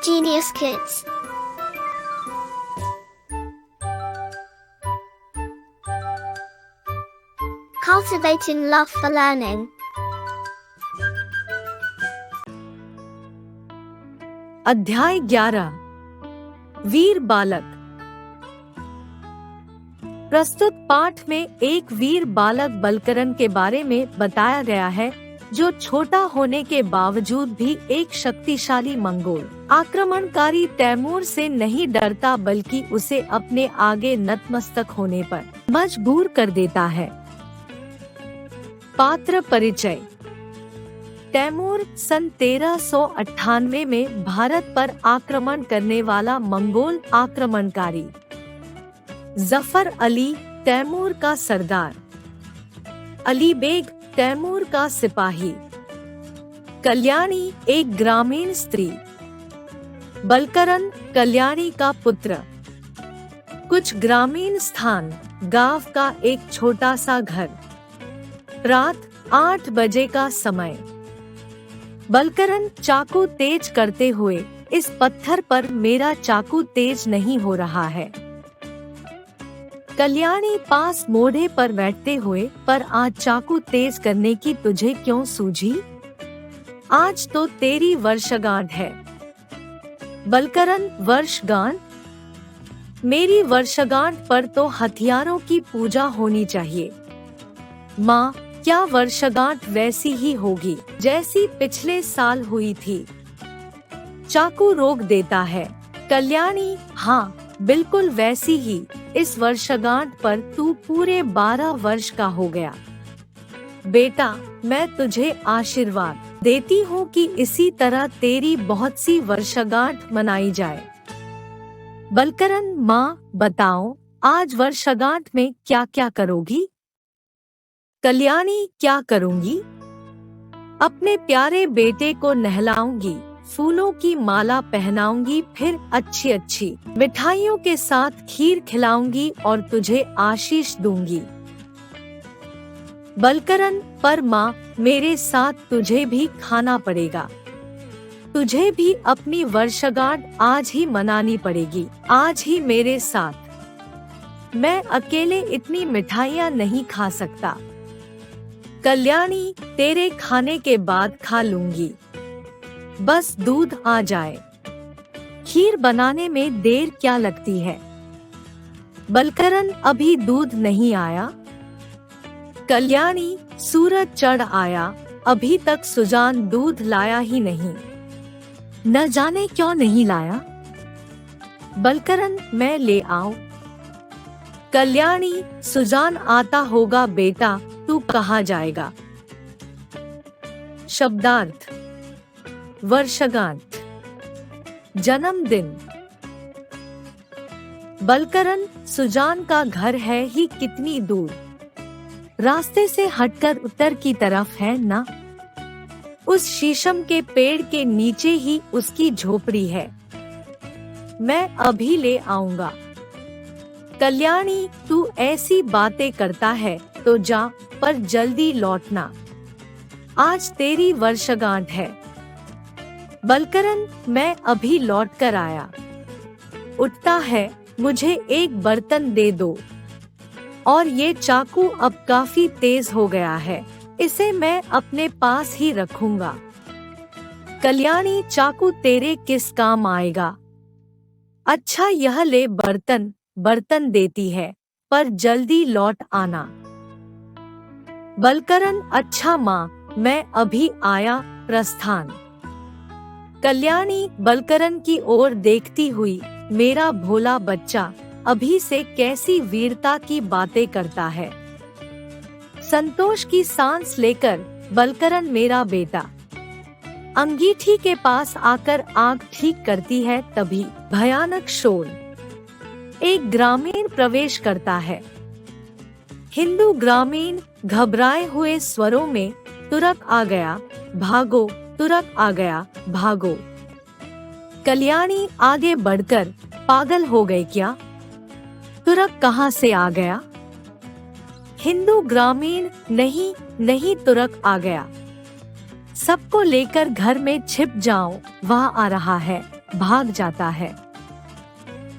Genius Kids. Cultivating love for learning. अध्याय 11 वीर बालक। प्रस्तुत पाठ में एक वीर बालक बलकरण के बारे में बताया गया है, जो छोटा होने के बावजूद भी एक शक्तिशाली मंगोल आक्रमणकारी तैमूर से नहीं डरता, बल्कि उसे अपने आगे नतमस्तक होने पर मजबूर कर देता है। पात्र परिचय। तैमूर सन 1398 में भारत पर आक्रमण करने वाला मंगोल आक्रमणकारी। जफर अली तैमूर का सरदार। अली बेग तैमूर का सिपाही। कल्याणी एक ग्रामीण स्त्री। बलकरण कल्याणी का पुत्र। कुछ ग्रामीण स्थान। गांव का एक छोटा सा घर। रात 8 बजे का समय। बलकरण चाकू तेज करते हुए, इस पत्थर पर मेरा चाकू तेज नहीं हो रहा है। कल्याणी पास मोढ़े पर बैठते हुए, पर आज चाकू तेज करने की तुझे क्यों सूझी? आज तो तेरी वर्षगांठ है। बलकरण वर्षगांठ? मेरी वर्षगांठ पर तो हथियारों की पूजा होनी चाहिए। माँ, क्या वर्षगांठ वैसी ही होगी जैसी पिछले साल हुई थी? चाकू रोक देता है। कल्याणी, हाँ बिल्कुल वैसी ही। इस वर्षगांठ पर तू पूरे 12 वर्ष का हो गया। बेटा, मैं तुझे आशीर्वाद देती हूँ कि इसी तरह तेरी बहुत सी वर्षगांठ मनाई जाए। बलकरण, माँ बताओ, आज वर्षगांठ में क्या क्या करोगी? कल्याणी, क्या करूँगी? अपने प्यारे बेटे को नहलाऊंगी, फूलों की माला पहनाऊंगी, फिर अच्छी अच्छी मिठाइयों के साथ खीर खिलाऊंगी और तुझे आशीष दूंगी। बलकरण, पर माँ, मेरे साथ तुझे भी खाना पड़ेगा। तुझे भी अपनी वर्षगांठ आज ही मनानी पड़ेगी, आज ही मेरे साथ। मैं अकेले इतनी मिठाइयाँ नहीं खा सकता। कल्याणी, तेरे खाने के बाद खा लूंगी, बस दूध आ जाए। खीर बनाने में देर क्या लगती है? बलकरण, अभी दूध नहीं आया। कल्याणी, सूरज चढ़ आया, अभी तक सुजान दूध लाया ही नहीं। न जाने क्यों नहीं लाया। बलकरण, मैं ले आऊं? कल्याणी, सुजान आता होगा बेटा, तू कहाँ जाएगा? शब्दार्थ। वर्षगांठ, जन्मदिन। बलकरण, सुजान का घर है ही कितनी दूर? रास्ते से हटकर उत्तर की तरफ है ना? उस शीशम के पेड़ के नीचे ही उसकी झोपड़ी है। मैं अभी ले आऊंगा। कल्याणी, तू ऐसी बातें करता है तो जा, पर जल्दी लौटना। आज तेरी वर्षगांठ है। बलकरण, मैं अभी लौट कर आया। उठता है, मुझे एक बर्तन दे दो। और ये चाकू अब काफी तेज हो गया है, इसे मैं अपने पास ही रखूंगा। कल्याणी, चाकू तेरे किस काम आएगा? अच्छा, यह ले बर्तन। बर्तन देती है, पर जल्दी लौट आना। बलकरण, अच्छा माँ, मैं अभी आया। प्रस्थान। कल्याणी बलकरण की ओर देखती हुई, मेरा भोला बच्चा अभी से कैसी वीरता की बातें करता है। संतोष की सांस लेकर, बलकरण मेरा बेटा। अंगीठी के पास आकर आग ठीक करती है, तभी भयानक शोर। एक ग्रामीण प्रवेश करता है। हिंदू ग्रामीण घबराए हुए स्वरों में, तुरक आ गया, भागो, तुरक आ गया, भागो। कल्याणी आगे बढ़कर, पागल हो गए क्या? तुरक कहाँ से आ गया? हिंदू ग्रामीण, नहीं नहीं, तुरक आ गया। सबको लेकर घर में छिप जाओ, वह आ रहा है। भाग जाता है।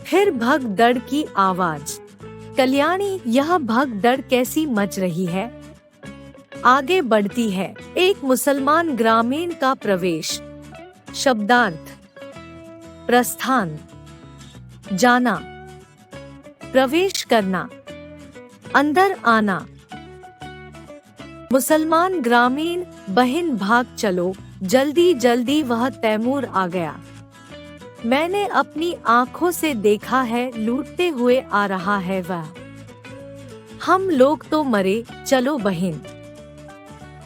फिर भगदड़ की आवाज। कल्याणी, यह भगदड़ कैसी मच रही है? आगे बढ़ती है। एक मुसलमान ग्रामीण का प्रवेश। शब्दार्थ: प्रस्थान, जाना, प्रवेश करना, अंदर आना। मुसलमान ग्रामीण, बहन भाग चलो, जल्दी जल्दी, वह तैमूर आ गया। मैंने अपनी आंखों से देखा है, लूटते हुए आ रहा है वह। हम लोग तो मरे, चलो बहन।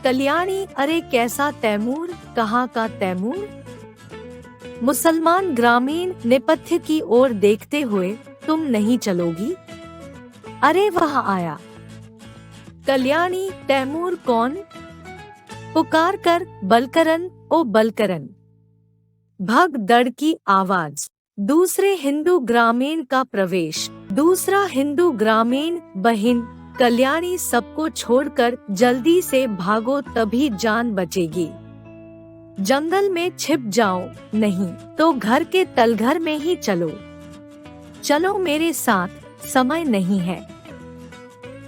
कल्याणी, अरे कैसा तैमूर? कहाँ का तैमूर? मुसलमान ग्रामीण नेपथ्य की ओर देखते हुए, तुम नहीं चलोगी? अरे वह आया। कल्याणी, तैमूर कौन? पुकार कर, बलकरन, ओ बलकरन। भगदड़ की आवाज। दूसरे हिंदू ग्रामीण का प्रवेश। दूसरा हिंदू ग्रामीण, बहन कल्याणी, सबको छोड़कर जल्दी से भागो, तभी जान बचेगी। जंगल में छिप जाओ, नहीं तो घर के तलघर में ही चलो। चलो मेरे साथ, समय नहीं है।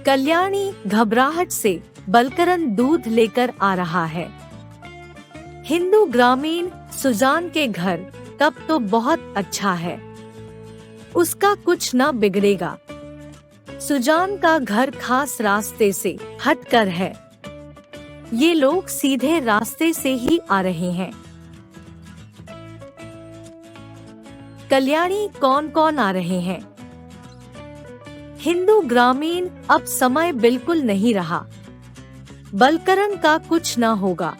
कल्याणी घबराहट से, बलकरन दूध लेकर आ रहा है। हिंदू ग्रामीण, सुजान के घर, तब तो बहुत अच्छा है, उसका कुछ न बिगड़ेगा। सुजान का घर खास रास्ते से हटकर है। ये लोग सीधे रास्ते से ही आ रहे हैं। कल्याणी, कौन कौन आ रहे हैं? हिंदू ग्रामीण, अब समय बिल्कुल नहीं रहा, बलकरन का कुछ न होगा,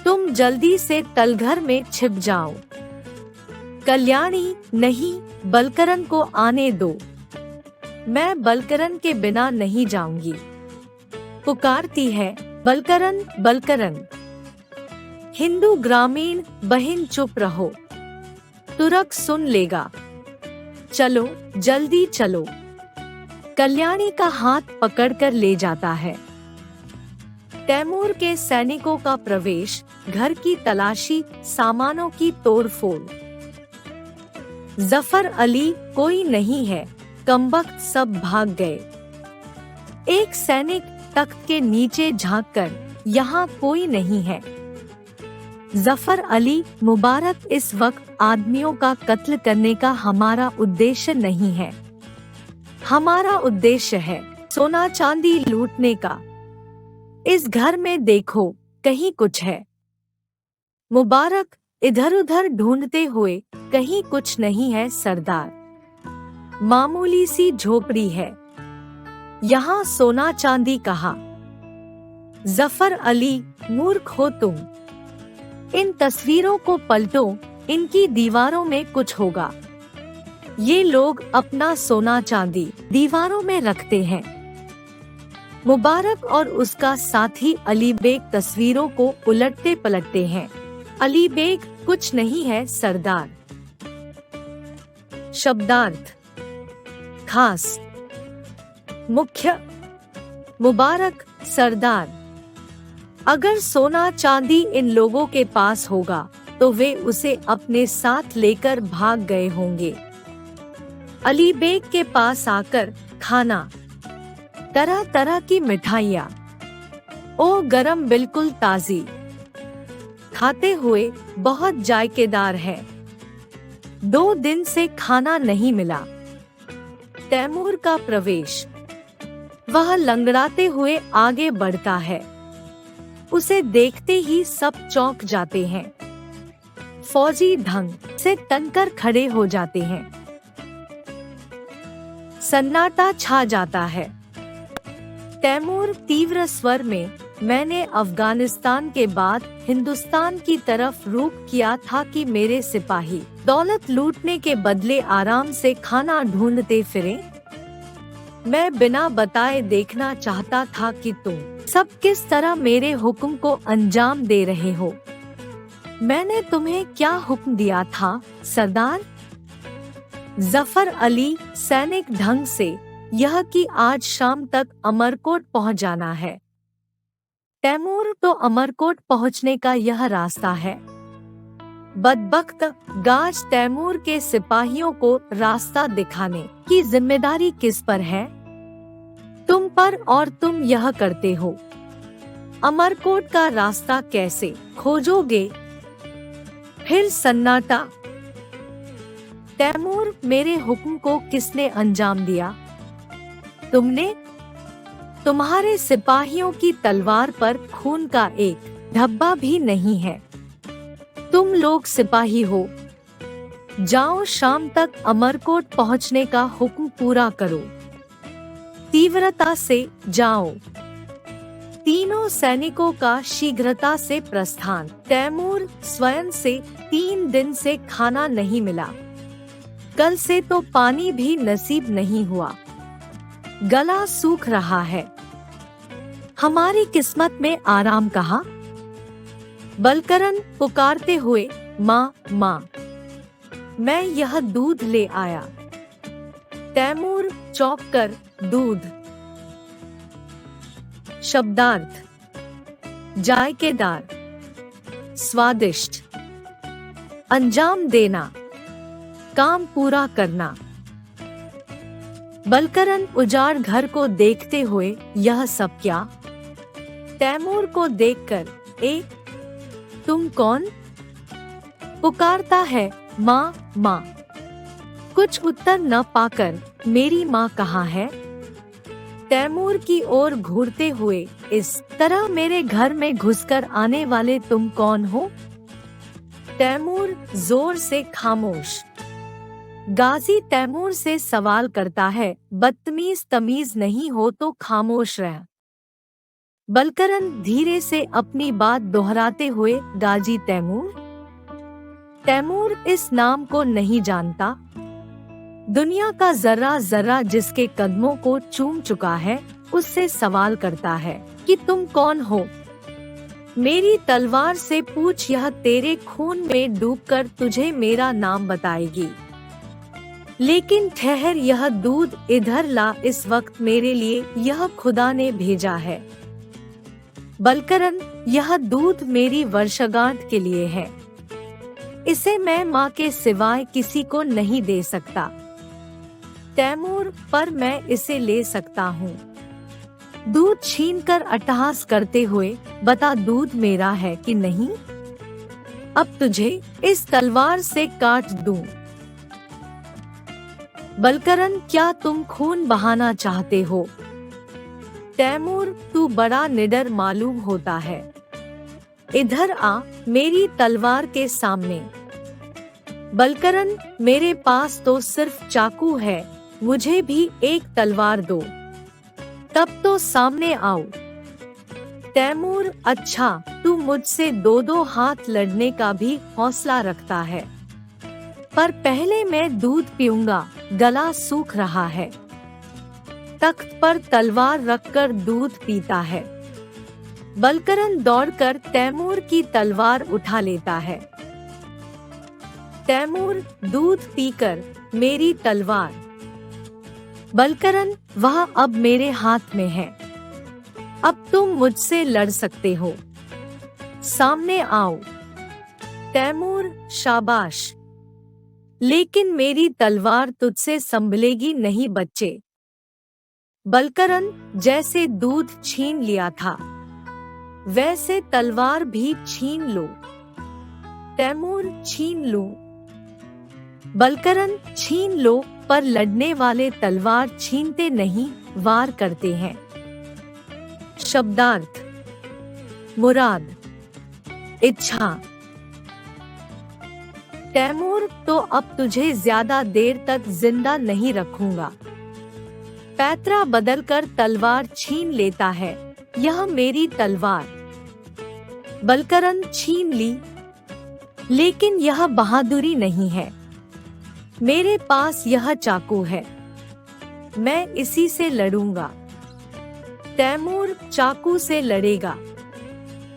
तुम जल्दी से तलघर में छिप जाओ। कल्याणी, नहीं, बलकरन को आने दो, मैं बलकरन के बिना नहीं जाऊंगी। पुकारती है, बलकरन, बलकरन। हिंदू ग्रामीण, बहन चुप रहो, तुरक सुन लेगा, चलो जल्दी चलो। कल्याणी का हाथ पकड़कर ले जाता है। तैमूर के सैनिकों का प्रवेश, घर की तलाशी, सामानों की तोड़फोड़। जफर अली, कोई नहीं है, कमबख्त सब भाग गए। एक सैनिक तख्त के नीचे झांककर, यहाँ कोई नहीं है। जफर अली, मुबारक, इस वक्त आदमियों का कत्ल करने का हमारा उद्देश्य नहीं है। हमारा उद्देश्य है सोना चांदी लूटने का। इस घर में देखो, कहीं कुछ है। मुबारक इधर उधर ढूंढते हुए, कहीं कुछ नहीं है सरदार, मामूली सी झोपड़ी है, यहाँ सोना चांदी कहाँ? जफर अली, मूर्ख हो तुम, इन तस्वीरों को पलटो, इनकी दीवारों में कुछ होगा। ये लोग अपना सोना चांदी दीवारों में रखते हैं। मुबारक और उसका साथी अली बेग तस्वीरों को उलटते पलटते हैं। अली बेग, कुछ नहीं है सरदार। शब्दार्थ: खास, मुख्य। मुबारक, सरदार, अगर सोना चांदी इन लोगों के पास होगा तो वे उसे अपने साथ लेकर भाग गए होंगे। अली बेग के पास आकर खाना, तरह तरह की मिठाइयाँ, ओ गरम, बिल्कुल ताजी, खाते हुए बहुत जायकेदार है। 2 दिन से खाना नहीं मिला। तैमूर का प्रवेश, वह लंगड़ाते हुए आगे बढ़ता है। उसे देखते ही सब चौंक जाते हैं। फौजी ढंग से तनकर खड़े हो जाते हैं। सन्नाटा छा जाता है। तैमूर तीव्र स्वर में, मैंने अफगानिस्तान के बाद हिंदुस्तान की तरफ रुख किया था कि मेरे सिपाही दौलत लूटने के बदले आराम से खाना ढूंढते फिरें। मैं बिना बताए देखना चाहता था कि तुम सब किस तरह मेरे हुक्म को अंजाम दे रहे हो। मैंने तुम्हें क्या हुक्म दिया था सरदार? जफर अली, सैनिक ढंग से, यह कि आज शाम तक अमरकोट पहुंच जाना है। तैमूर, तो अमरकोट पहुंचने का यह रास्ता है। बदबख्त, गाज तैमूर के सिपाहियों को रास्ता दिखाने की जिम्मेदारी किस पर है? तुम पर, और तुम यह करते हो। अमरकोट का रास्ता कैसे खोजोगे? फिर सन्नाटा। तैमूर, मेरे हुक्म को किसने अंजाम दिया? तुमने। तुम्हारे सिपाहियों की तलवार पर खून का एक धब्बा भी नहीं है। तुम लोग सिपाही हो। जाओ, शाम तक अमरकोट पहुंचने का हुक्म पूरा करो। तीव्रता से जाओ। तीनों सैनिकों का शीघ्रता से प्रस्थान। तैमूर, स्वयं से 3 दिन से खाना नहीं मिला। कल से तो पानी भी नसीब नहीं हुआ। गला सूख रहा है। हमारी किस्मत में आराम कहाँ? बलकरन पुकारते हुए, माँ माँ, मैं यह दूध ले आया। तैमूर चौंक कर, दूध। शब्दार्थ: जायकेदार, स्वादिष्ट, अंजाम देना, काम पूरा करना। बलकरन उजाड़ घर को देखते हुए, यह सब क्या? तैमूर को देखकर, तुम कौन? पुकारता है, माँ माँ। कुछ उत्तर न पाकर, मेरी माँ कहाँ है? तैमूर की ओर घूरते हुए, इस तरह मेरे घर में घुसकर आने वाले तुम कौन हो? तैमूर जोर से खामोश। गाजी तैमूर से सवाल करता है, बदतमीज तमीज नहीं हो तो खामोश रह। बलकरन धीरे से अपनी बात दोहराते हुए, गाजी तैमूर? तैमूर इस नाम को नहीं जानता। दुनिया का जर्रा जर्रा जिसके कदमों को चूम चुका है, उससे सवाल करता है कि तुम कौन हो? मेरी तलवार से पूछ, यह तेरे खून में डूबकर तुझे मेरा नाम बताएगी। लेकिन ठहर, यह दूध इधर ला, इस वक्त मेरे लिए यह खुदा ने भेजा है। बलकरन, यह दूध मेरी वर्षगांठ के लिए है। इसे मैं माँ के सिवाय किसी को नहीं दे सकता। तैमूर, पर मैं इसे ले सकता हूँ। दूध छीनकर अट्टहास करते हुए, बता, दूध मेरा है कि नहीं? अब तुझे इस तलवार से काट दूं। बलकरन, क्या तुम खून बहाना चाहते हो? तैमूर, तू बड़ा निडर मालूम होता है। इधर आ, मेरी तलवार के सामने। बलकरन, मेरे पास तो सिर्फ चाकू है, मुझे भी एक तलवार दो। तब तो सामने आओ। तैमूर, अच्छा, तू मुझसे 2-2 हाथ लड़ने का भी हौसला रखता है। पर पहले मैं दूध पीऊंगा, गला सूख रहा है। तख्त पर तलवार रखकर दूध पीता है। बलकरन दौड़कर तैमूर की तलवार उठा लेता है। तैमूर, दूध पीकर, मेरी तलवार। बलकरन, वह अब मेरे हाथ में है। अब तुम मुझसे लड़ सकते हो। सामने आओ। तैमूर, शाबाश। लेकिन मेरी तलवार तुझसे संभलेगी नहीं बच्चे। बलकरन, जैसे दूध छीन लिया था, वैसे तलवार भी छीन लो। तैमूर, छीन लो। बलकरन, छीन लो, पर लड़ने वाले तलवार छीनते नहीं, वार करते हैं। शब्दार्थ: मुराद, इच्छा। तैमूर, तो अब तुझे ज्यादा देर तक जिंदा नहीं रखूंगा। पैतरा बदलकर तलवार छीन लेता है, यह मेरी तलवार। बलकरन, छीन ली, लेकिन यह बहादुरी नहीं है। मेरे पास यह चाकू है, मैं इसी से लड़ूंगा। तैमूर चाकू से लड़ेगा।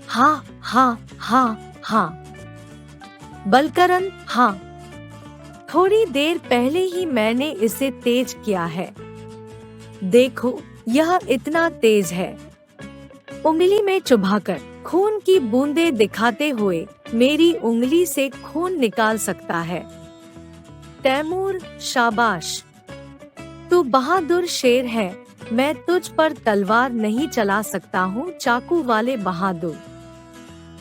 हाँ हाँ हाँ हाँ। बलकरन, हाँ, थोड़ी देर पहले ही मैंने इसे तेज किया है। देखो, यह इतना तेज है। उंगली में चुभाकर खून की बूंदें दिखाते हुए मेरी उंगली से खून निकाल सकता है। तैमूर, शाबाश, तू बहादुर शेर है। मैं तुझ पर तलवार नहीं चला सकता हूँ चाकू वाले बहादुर।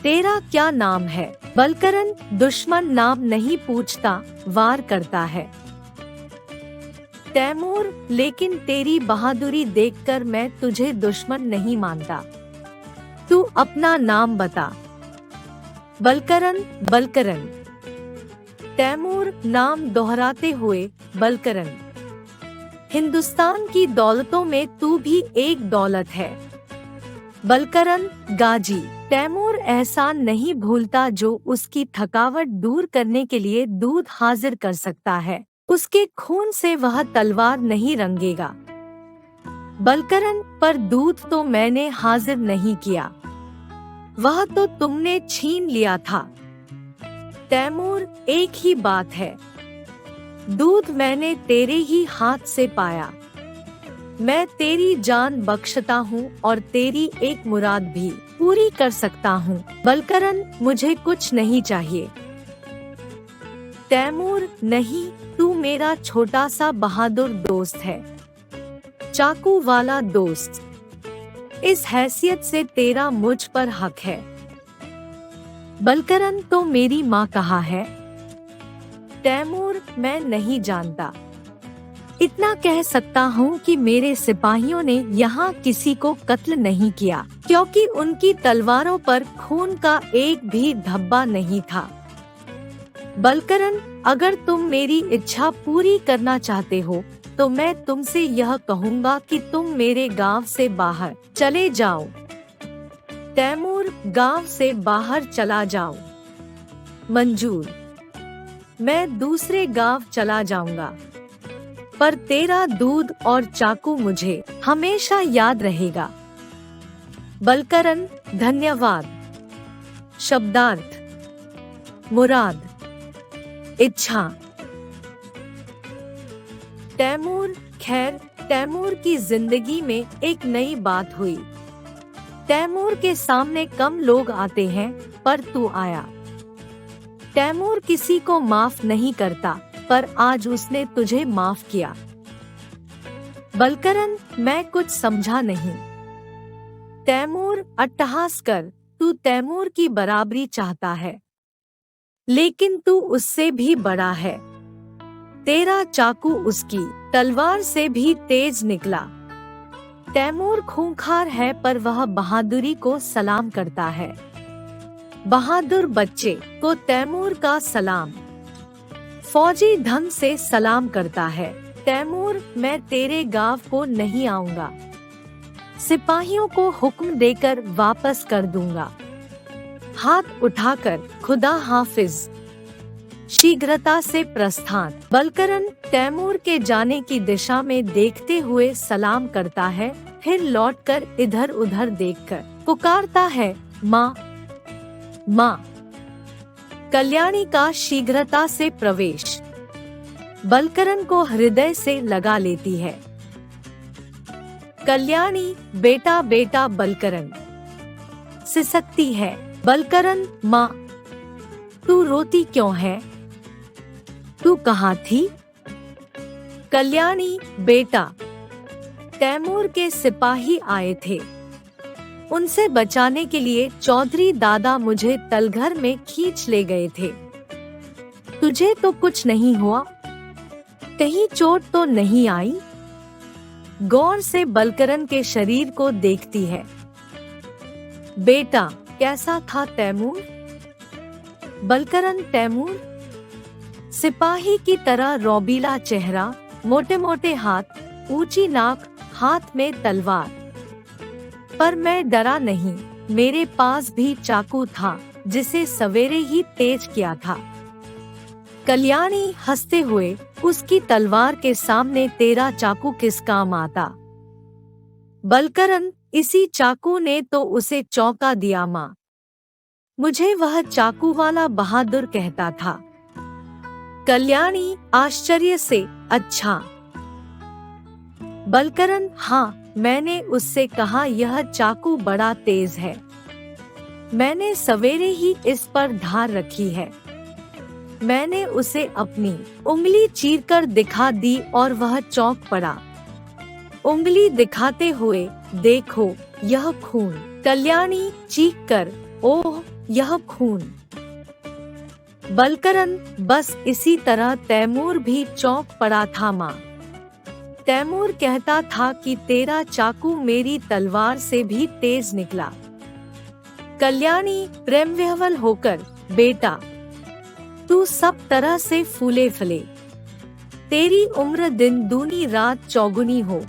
तेरा क्या नाम है? बलकरन, दुश्मन नाम नहीं पूछता, वार करता है। तैमूर, लेकिन तेरी बहादुरी देखकर मैं तुझे दुश्मन नहीं मानता। तू अपना नाम बता। बलकरन, बलकरन। तैमूर नाम दोहराते हुए, बलकरन। हिंदुस्तान की दौलतों में तू भी एक दौलत है। बलकरन, गाजी। तैमूर एहसान नहीं भूलता जो उसकी थकावट दूर करने के लिए दूध हाजिर कर सकता है। उसके खून से वह तलवार नहीं रंगेगा। बलकरन, पर दूध तो मैंने हाजिर नहीं किया, वह तो तुमने छीन लिया था। तैमूर, एक ही बात है, दूध मैंने तेरे ही हाथ से पाया। मैं तेरी जान बख्शता हूँ और तेरी एक मुराद भी पूरी कर सकता हूँ। बलकरन, मुझे कुछ नहीं चाहिए। तैमूर, नहीं, तू मेरा छोटा सा बहादुर दोस्त है, चाकू वाला दोस्त। इस हैसियत से तेरा मुझ पर हक है। बलकरन, तो मेरी माँ कहाँ है? तैमूर, मैं नहीं जानता। इतना कह सकता हूँ कि मेरे सिपाहियों ने यहाँ किसी को कत्ल नहीं किया, क्योंकि उनकी तलवारों पर खून का एक भी धब्बा नहीं था। बलकरन, अगर तुम मेरी इच्छा पूरी करना चाहते हो तो मैं तुमसे यह कहूँगा कि तुम मेरे गांव से बाहर चले जाओ। तैमूर, गांव से बाहर चला जाओ। मंजूर, मैं दूसरे गांव चला जाऊंगा, पर तेरा दूध और चाकू मुझे हमेशा याद रहेगा। बलकरन, धन्यवाद। शब्दार्थ: मुराद, इच्छा। तैमूर, खैर, तैमूर की जिंदगी में एक नई बात हुई। तैमूर के सामने कम लोग आते हैं, पर तू आया। तैमूर किसी को माफ नहीं करता, पर आज उसने तुझे माफ किया। बलकरन, मैं कुछ समझा नहीं। तैमूर, अट्टहास कर, तू तैमूर की बराबरी चाहता है, लेकिन तू उससे भी बड़ा है। तेरा चाकू उसकी तलवार से भी तेज निकला। तैमूर खूंखार है, पर वह बहादुरी को सलाम करता है। बहादुर बच्चे को तैमूर का सलाम। फौजी ढंग से सलाम करता है। तैमूर, मैं तेरे गांव को नहीं आऊंगा, सिपाहियों को हुक्म देकर वापस कर दूंगा। हाथ उठाकर, खुदा हाफिज। शीघ्रता से प्रस्थान। बलकरन तैमूर के जाने की दिशा में देखते हुए सलाम करता है, फिर लौटकर इधर उधर देखकर पुकारता है, माँ, माँ। कल्याणी का शीघ्रता से प्रवेश बलकरन को हृदय से लगा लेती है। कल्याणी, बेटा बेटा बलकरन सिसकती है। बलकरन, माँ, तू रोती क्यों है? तू कहाँ थी? कल्याणी, बेटा, तैमूर के सिपाही आए थे, उनसे बचाने के लिए चौधरी दादा मुझे तलघर में खींच ले गए थे। तुझे तो कुछ नहीं हुआ? कहीं चोट तो नहीं आई? गौर से बलकरन के शरीर को देखती है। बेटा, कैसा था तैमूर? बलकरन, तैमूर सिपाही की तरह रौबीला चेहरा, मोटे मोटे हाथ, ऊंची नाक, हाथ में तलवार। पर मैं डरा नहीं, मेरे पास भी चाकू था जिसे सवेरे ही तेज किया था। कल्याणी हंसते हुए, उसकी तलवार के सामने तेरा चाकू किस काम आता? बलकरन, इसी चाकू ने तो उसे चौंका दिया माँ। मुझे वह चाकू वाला बहादुर कहता था। कल्याणी आश्चर्य से, अच्छा। बलकरन, हाँ, मैंने उससे कहा यह चाकू बड़ा तेज है। मैंने सवेरे ही इस पर धार रखी है। मैंने उसे अपनी उंगली चीरकर दिखा दी और वह चौंक पड़ा। उंगली दिखाते हुए, देखो यह खून। कल्याणी चीखकर, ओह यह खून। बलकरण, बस इसी तरह तैमूर भी चौंक पड़ा था माँ। तैमूर कहता था कि तेरा चाकू मेरी तलवार से भी तेज निकला। कल्याणी प्रेम विह्वल होकर, बेटा तू सब तरह से फूले फले, तेरी उम्र दिन दूनी रात चौगुनी हो।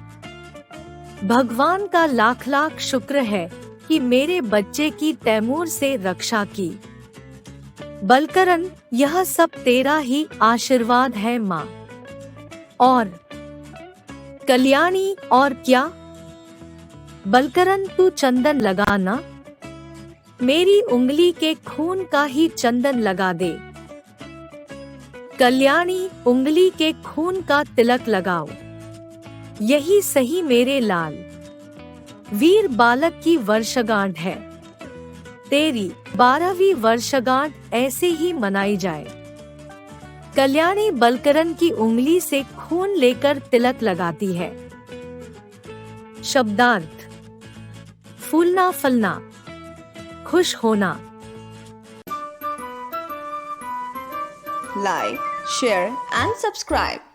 भगवान का लाख लाख शुक्र है कि मेरे बच्चे की तैमूर से रक्षा की। बलकरण, यह सब तेरा ही आशीर्वाद है माँ। और कल्याणी, और क्या? बलकरण, तू चंदन लगा ना, मेरी उंगली के खून का ही चंदन लगा दे। कल्याणी, उंगली के खून का तिलक लगाओ, यही सही मेरे लाल। वीर बालक की वर्षगांठ है, तेरी 12वीं वर्षगांठ ऐसे ही मनाई जाए। कल्याणी बलकरण की उंगली से खून लेकर तिलक लगाती है। शब्दार्थ: फूलना फलना, खुश होना। Like, share and subscribe.